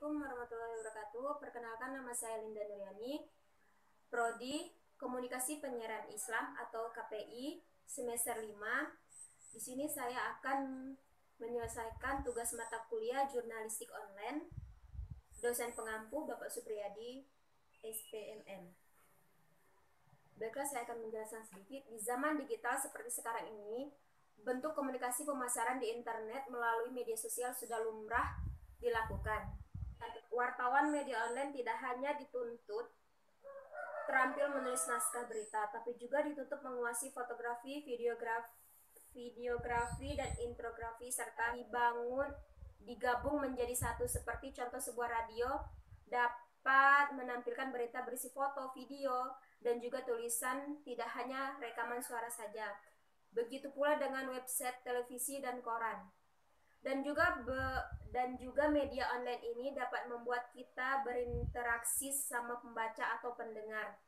Assalamualaikum warahmatullahi wabarakatuh. Perkenalkan, nama saya Linda Nuriani, Prodi Komunikasi Penyiaran Islam atau KPI semester 5. Di sini saya akan menyelesaikan tugas mata kuliah Jurnalistik Online. Dosen pengampu Bapak Supriyadi, SPMM. Baiklah, saya akan menjelaskan sedikit. Di zaman digital seperti sekarang ini, bentuk komunikasi pemasaran di internet melalui media sosial sudah lumrah dilakukan. Wartawan media online tidak hanya dituntut terampil menulis naskah berita, tapi juga dituntut menguasai fotografi, videografi, dan infografi, serta digabung menjadi satu. Seperti contoh, sebuah radio dapat menampilkan berita berisi foto, video, dan juga tulisan, tidak hanya rekaman suara saja. Begitu pula dengan website, televisi, dan koran. Dan juga media online ini dapat membuat kita berinteraksi sama pembaca atau pendengar,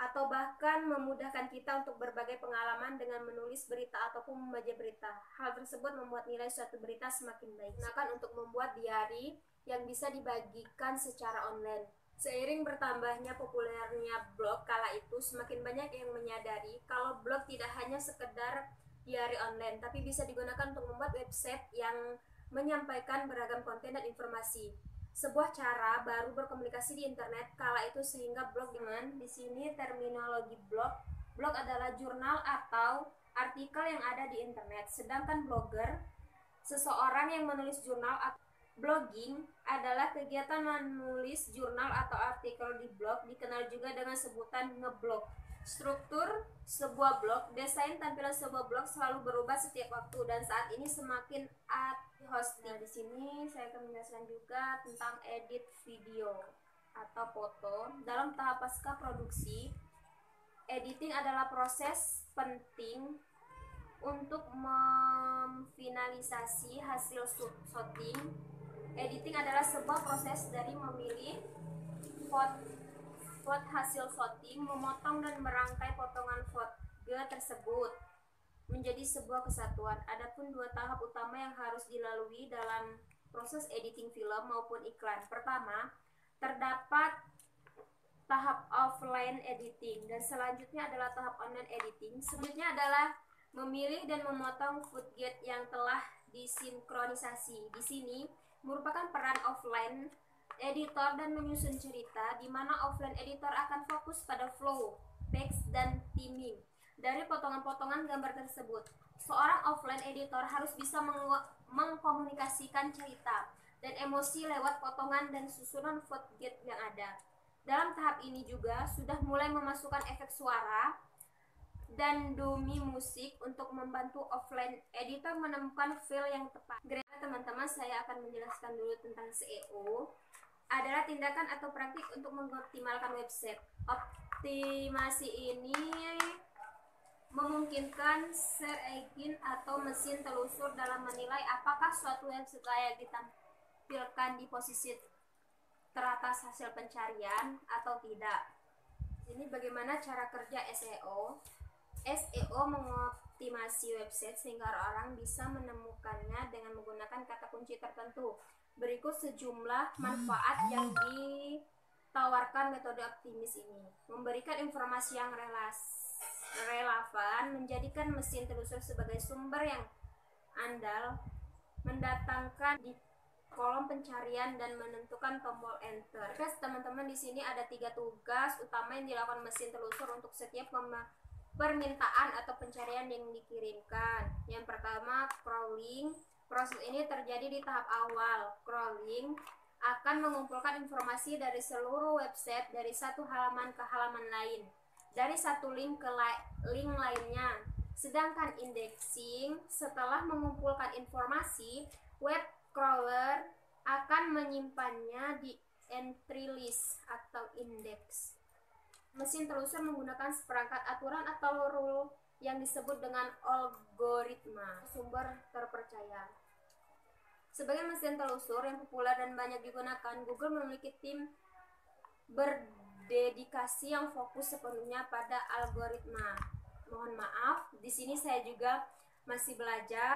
atau bahkan memudahkan kita untuk berbagai pengalaman dengan menulis berita ataupun membaca berita. Hal tersebut membuat nilai suatu berita semakin baik. Gunakan untuk membuat diari yang bisa dibagikan secara online. Seiring bertambahnya populernya blog kala itu, semakin banyak yang menyadari kalau blog tidak hanya sekedar diari online, tapi bisa digunakan untuk membuat website yang menyampaikan beragam konten dan informasi. Sebuah cara baru berkomunikasi di internet kala itu, sehingga blog dengan di sini terminologi blog adalah jurnal atau artikel yang ada di internet, sedangkan blogger seseorang yang menulis jurnal atau blogging adalah kegiatan menulis jurnal atau artikel di blog, dikenal juga dengan sebutan ngeblog. Struktur sebuah blog, desain tampilan sebuah blog selalu berubah setiap waktu dan saat ini semakin hosting. Nah, di sini saya akan menjelaskan juga tentang edit video atau foto. Dalam tahap pasca produksi, editing adalah proses penting untuk memfinalisasi hasil shooting. Editing adalah sebuah proses dari memilih footage hasil shooting, memotong dan merangkai potongan footage tersebut menjadi sebuah kesatuan. Adapun dua tahap utama yang harus dilalui dalam proses editing film maupun iklan. Pertama, terdapat tahap offline editing dan selanjutnya adalah tahap online editing. Selanjutnya adalah memilih dan memotong footage yang telah disinkronisasi. Di sini merupakan peran offline editor dan menyusun cerita, di mana offline editor akan fokus pada flow, text, dan theming dari potongan-potongan gambar tersebut. Seorang offline editor harus bisa mengkomunikasikan cerita dan emosi lewat potongan dan susunan footage yang ada. Dalam tahap ini juga sudah mulai memasukkan efek suara dan dumi musik untuk membantu offline editor menemukan feel yang tepat. Teman-teman, saya akan menjelaskan dulu tentang SEO. Adalah tindakan atau praktik untuk mengoptimalkan website. Optimasi ini memungkinkan search engine atau mesin telusur dalam menilai apakah suatu website layak ditampilkan di posisi teratas hasil pencarian atau tidak. Ini bagaimana cara kerja SEO. SEO mengoptimasi website sehingga orang bisa menemukannya dengan menggunakan kata kunci tertentu. Berikut sejumlah manfaat yang ditawarkan metode optimis ini. Memberikan informasi yang relevan, menjadikan mesin telusur sebagai sumber yang andal, mendatangkan di kolom pencarian dan menentukan tombol enter. Teman-teman, di sini ada 3 tugas utama yang dilakukan mesin telusur untuk setiap permintaan atau pencarian yang dikirimkan. Yang pertama, crawling. Proses ini terjadi di tahap awal. Crawling akan mengumpulkan informasi dari seluruh website dari satu halaman ke halaman lain, dari satu link ke link lainnya. Sedangkan indexing, setelah mengumpulkan informasi, web crawler akan menyimpannya di entry list atau index. Mesin telusur menggunakan seperangkat aturan atau rule yang disebut dengan algoritma. Sumber terpercaya. Sebagai mesin telusur yang populer dan banyak digunakan, Google memiliki tim berdedikasi yang fokus sepenuhnya pada algoritma. Mohon maaf, di sini saya juga masih belajar.